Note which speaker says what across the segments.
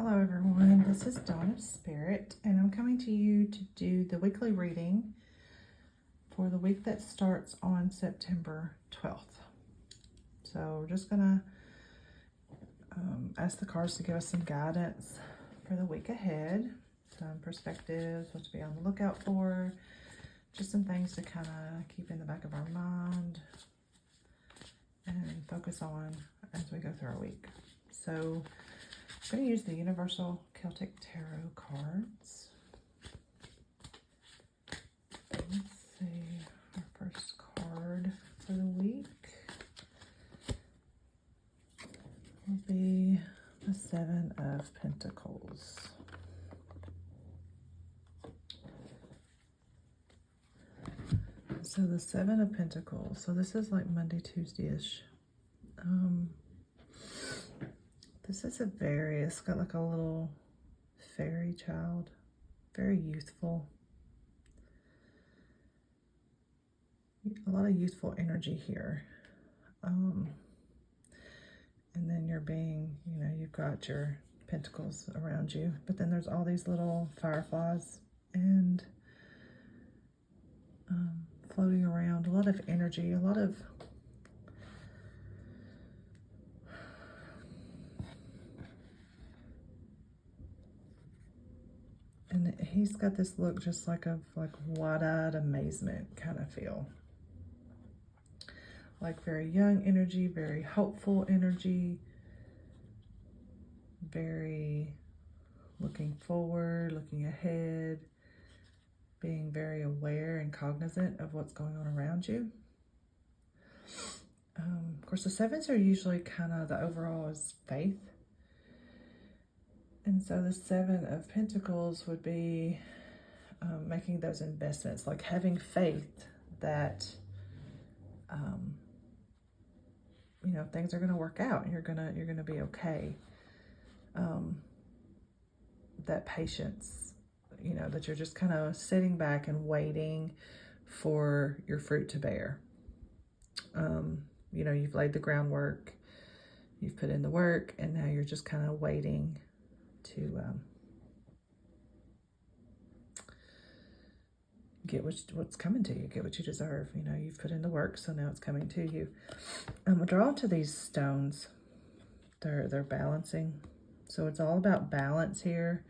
Speaker 1: Hello everyone, this is Dawn of Spirit and I'm coming to you to do the weekly reading for the week that starts on September 12th. So we're just gonna ask the cards to give us some guidance for the week ahead, some perspectives, what to be on the lookout for, just some things to kind of keep in the back of our mind and focus on as we go through our week. So I'm going to use the Universal Celtic Tarot cards. Let's see, our first card for the week will be the Seven of Pentacles. So the Seven of Pentacles, so this is like Monday, Tuesday-ish. This is it's got like a little fairy child, very youthful. A lot of youthful energy here. And then you're being, you've got your pentacles around you, but then there's all these little fireflies and floating around, a lot of energy, a lot of and he's got this look just like wide-eyed amazement kind of feel. Like very young energy, very hopeful energy, very looking forward, looking ahead, being very aware and cognizant of what's going on around you. Of course, the sevens are usually kind of, the overall is faith. And so the Seven of Pentacles would be making those investments, like having faith that, things are going to work out and you're going to be okay. That patience, that you're just kind of sitting back and waiting for your fruit to bear. You've laid the groundwork, you've put in the work, and now you're just kind of waiting to get what's coming to you, get what you deserve. You've put in the work, so now it's coming to you. I'm drawn to these stones. They're balancing, so it's all about balance here.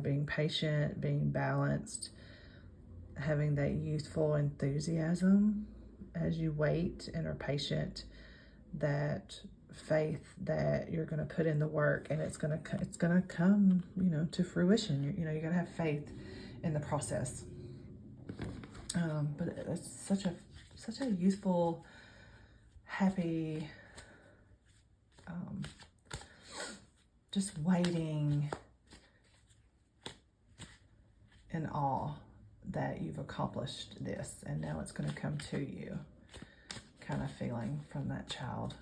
Speaker 1: Being patient, being balanced, having that youthful enthusiasm as you wait and are patient, that faith that you're going to put in the work and it's going to come, to fruition. You got to have faith in the process. But it's such a youthful, happy, just waiting in awe that you've accomplished this and now it's going to come to you kind of feeling from that child.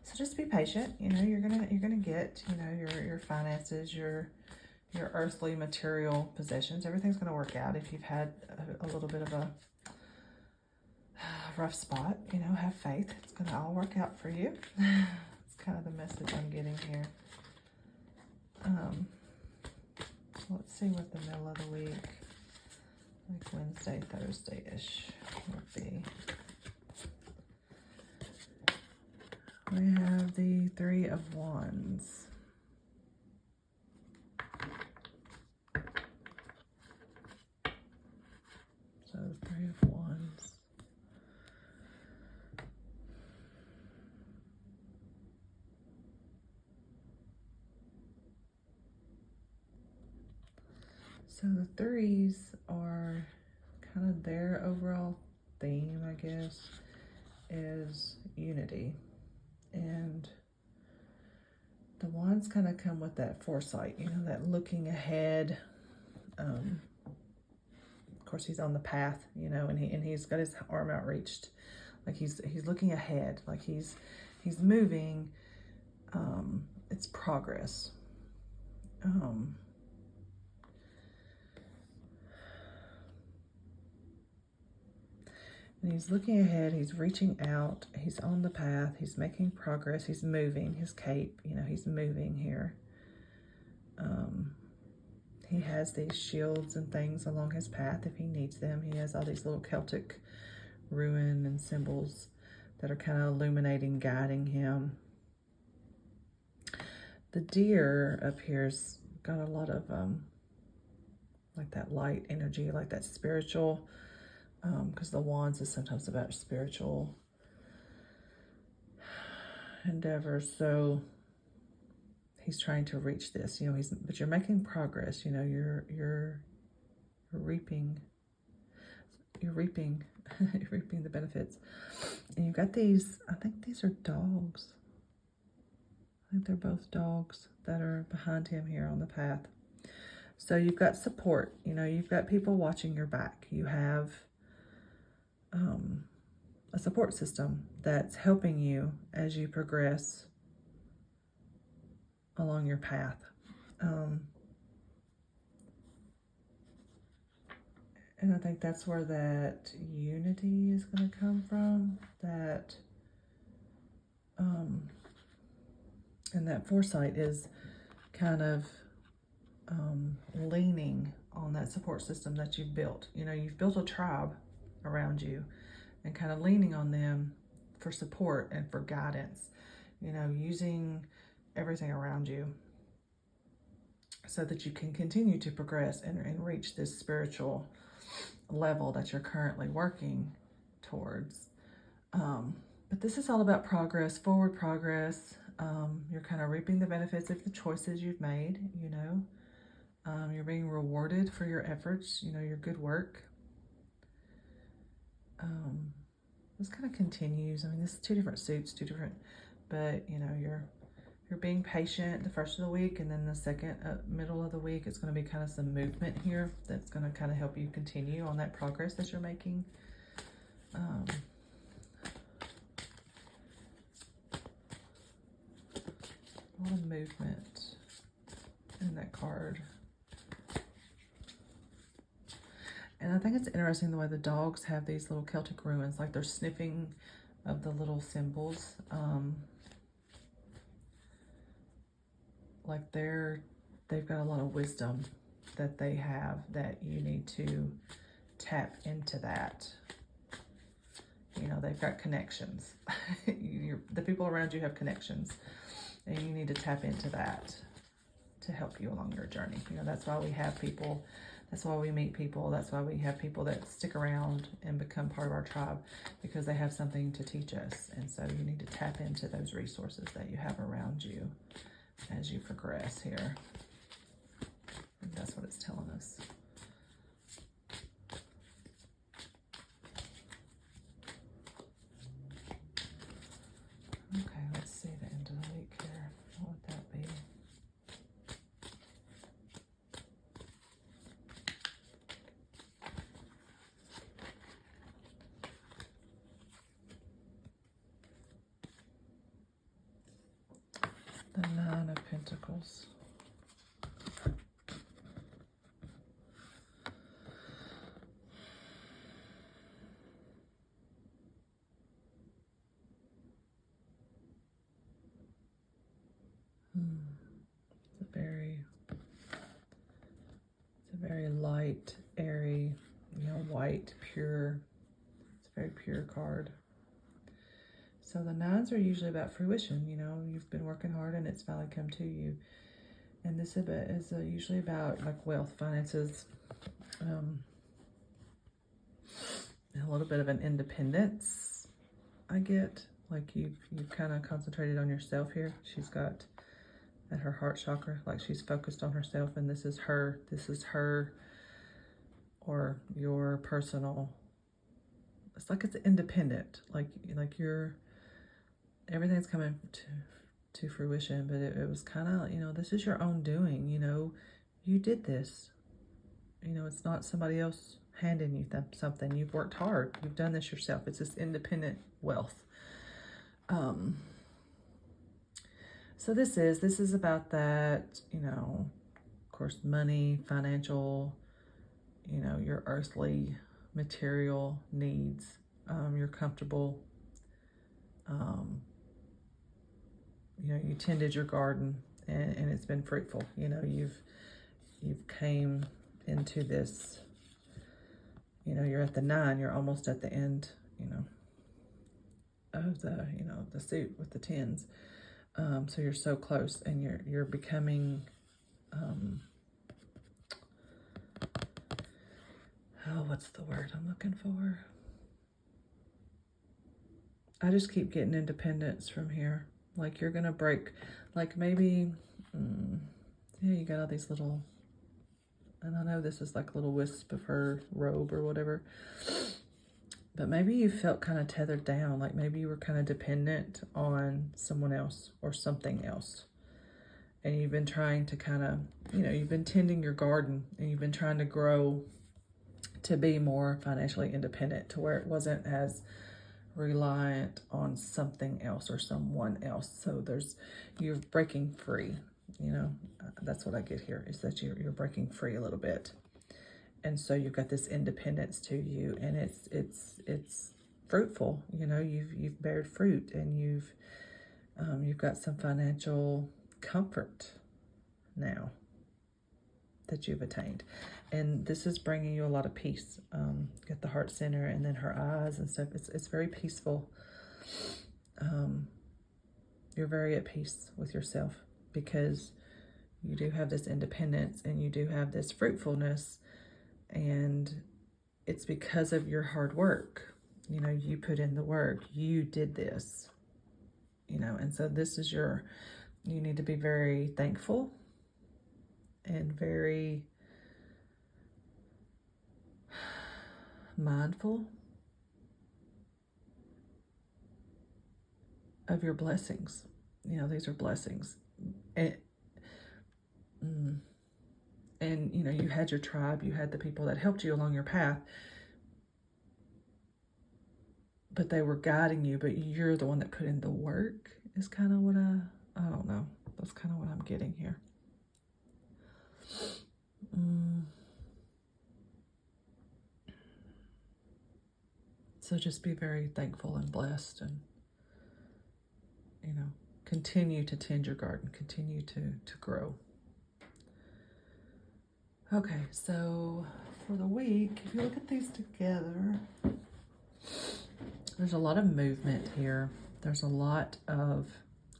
Speaker 1: So just be patient. You're gonna get, your finances, your earthly material possessions, everything's gonna work out. If you've had a little bit of a rough spot, have faith, it's gonna all work out for you. It's kind of the message I'm getting here. Let's see what the middle of the week, like Wednesday, Thursday-ish, would be. We have the Three of Wands. So the Three of Wands. So the threes are kind of their overall theme, I guess, is unity. And the wands kind of come with that foresight, that looking ahead. Of course, he's on the path, and he's got his arm outreached, like he's looking ahead, like he's moving. It's progress. And he's looking ahead, he's reaching out, he's on the path, he's making progress, he's moving his cape, you know, he's moving here. He has these shields and things along his path if he needs them. He has all these little Celtic ruin and symbols that are kind of illuminating, guiding him. The deer up here's got a lot of like that light energy, like that spiritual, because the wands is sometimes about spiritual endeavors. So he's trying to reach this, you know, but you're making progress, you know, you're reaping you're reaping the benefits. And you've got these, I think these are dogs. I think they're both dogs that are behind him here on the path. So you've got support, you know, you've got people watching your back. You have a support system that's helping you as you progress along your path. And I think that's where that unity is going to come from, that and that foresight is kind of leaning on that support system that you've built. You know, you've built a tribe around you and kind of leaning on them for support and for guidance, you know, using everything around you so that you can continue to progress and reach this spiritual level that you're currently working towards. But this is all about progress, forward progress. You're kind of reaping the benefits of the choices you've made, you know. You're being rewarded for your efforts, you know, your good work. This kind of continues. I mean, this is two different suits, but you know, you're being patient the first of the week, and then the second middle of the week, it's going to be kind of some movement here that's going to kind of help you continue on that progress that you're making. A lot of movement in that card. And I think it's interesting the way the dogs have these little Celtic ruins, like they're sniffing of the little symbols. Like they've got a lot of wisdom that they have, that you need to tap into that. You know, they've got connections. The people around you have connections, and you need to tap into that to help you along your journey. You know, that's why we have people. That's why we meet people. That's why we have people that stick around and become part of our tribe, because they have something to teach us. And so you need to tap into those resources that you have around you as you progress here. And that's what it's telling us. Okay, let's see the end of the week here. What would that be? The Nine of Pentacles. It's a very light, airy, you know, white, pure. It's a very pure card. So the nines are usually about fruition. You know, you've been working hard and it's finally come to you. And this is usually about like wealth, finances, and a little bit of an independence. I get like you've kind of concentrated on yourself here. She's got at her heart chakra, like she's focused on herself, and this is her or your personal. It's like it's independent, like you're, everything's coming to fruition, but it was kind of, you know, this is your own doing, you know, you did this, you know, it's not somebody else handing you something. You've worked hard, you've done this yourself. It's this independent wealth. So this is about that, you know, of course, money, financial, you know, your earthly material needs. You're comfortable. You know, you tended your garden, and it's been fruitful. You know, you've came into this, you know, you're at the 9, you're almost at the end, you know, of the, you know, the suit with the 10s. So you're so close, and you're becoming, oh, what's the word I'm looking for? I just keep getting independence from here. Like, you're gonna break, like maybe, yeah, you got all these little, and I know this is like a little wisp of her robe or whatever, but maybe you felt kind of tethered down. Like maybe you were kind of dependent on someone else or something else. And you've been trying to kind of, you know, you've been tending your garden, and you've been trying to grow to be more financially independent, to where it wasn't as reliant on something else or someone else. So you're breaking free, you know. That's what I get here, is that you're breaking free a little bit. And so you've got this independence to you, and it's fruitful. You know, you've bared fruit, and you've got some financial comfort now that you've attained, and this is bringing you a lot of peace. Get the heart center, and then her eyes and stuff. It's very peaceful. You're very at peace with yourself, because you do have this independence, and you do have this fruitfulness, and it's because of your hard work. You know, you put in the work, you did this, you know, and so this is you need to be very thankful and very mindful of your blessings. You know, these are blessings. And you know, you had your tribe, you had the people that helped you along your path, but they were guiding you, but you're the one that put in the work, is kind of what I don't know. That's kind of what I'm getting here. So just be very thankful and blessed, and, you know, continue to tend your garden, continue to grow. Okay, so for the week, if you look at these together, there's a lot of movement here. There's a lot of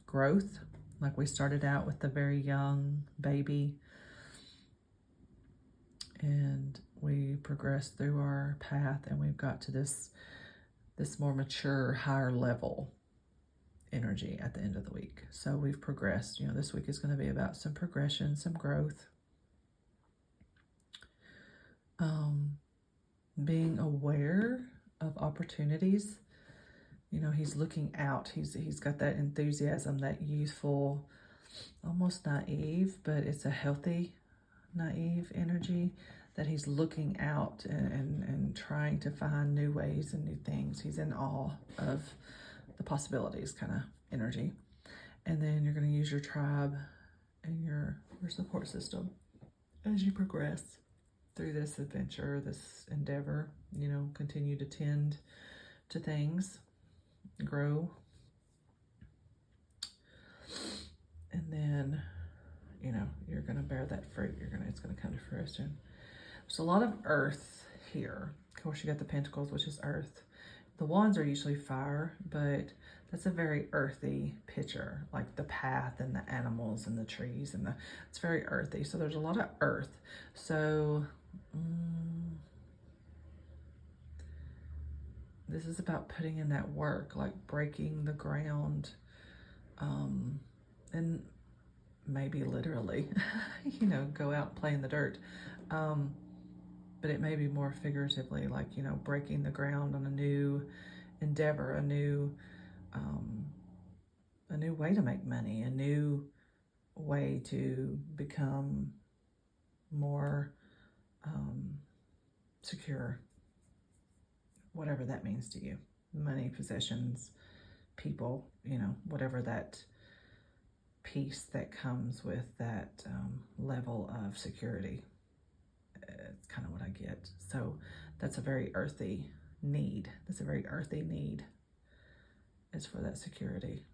Speaker 1: growth. Like, we started out with the very young baby, and we progressed through our path, and we've got to this more mature, higher level energy at the end of the week. So we've progressed. You know, this week is going to be about some progression, some growth. Being aware of opportunities. You know, he's looking out. He's got that enthusiasm, that youthful, almost naive, but it's a healthy, naive energy, that he's looking out and trying to find new ways and new things. He's in awe of the possibilities kind of energy. And then you're going to use your tribe and your support system as you progress through this adventure, this endeavor. You know, continue to tend to things, grow, and then, you know, you're going to bear that fruit. It's going to come to fruition. There's a lot of earth here. Of course, you got the pentacles, which is earth. The wands are usually fire, but that's a very earthy picture, like the path and the animals and the trees, and it's very earthy. So there's a lot of earth. So this is about putting in that work, like breaking the ground, and maybe literally, you know, go out and play in the dirt. But it may be more figuratively, like, you know, breaking the ground on a new endeavor, a new way to make money, a new way to become more secure, whatever that means to you. Money, possessions, people, you know, whatever that peace that comes with that level of security. It's kind of what I get. So that's a very earthy need. That's a very earthy need, is for that security.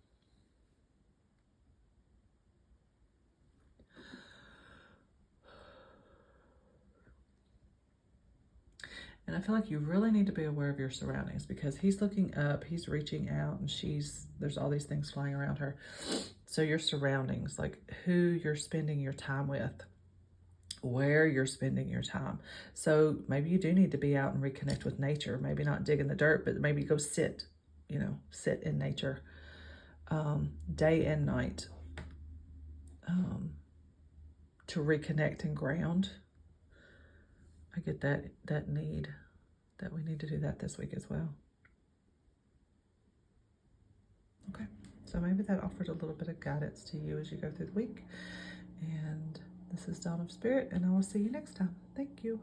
Speaker 1: And I feel like you really need to be aware of your surroundings, because he's looking up, he's reaching out, and there's all these things flying around her. So your surroundings, like who you're spending your time with, where you're spending your time. So maybe you do need to be out and reconnect with nature. Maybe not dig in the dirt, but maybe go sit, sit in nature, day and night, to reconnect and ground. I get that need, that we need to do that this week as well. Okay, so maybe that offered a little bit of guidance to you as you go through the week. And this is Dawn of Spirit, and I will see you next time. Thank you.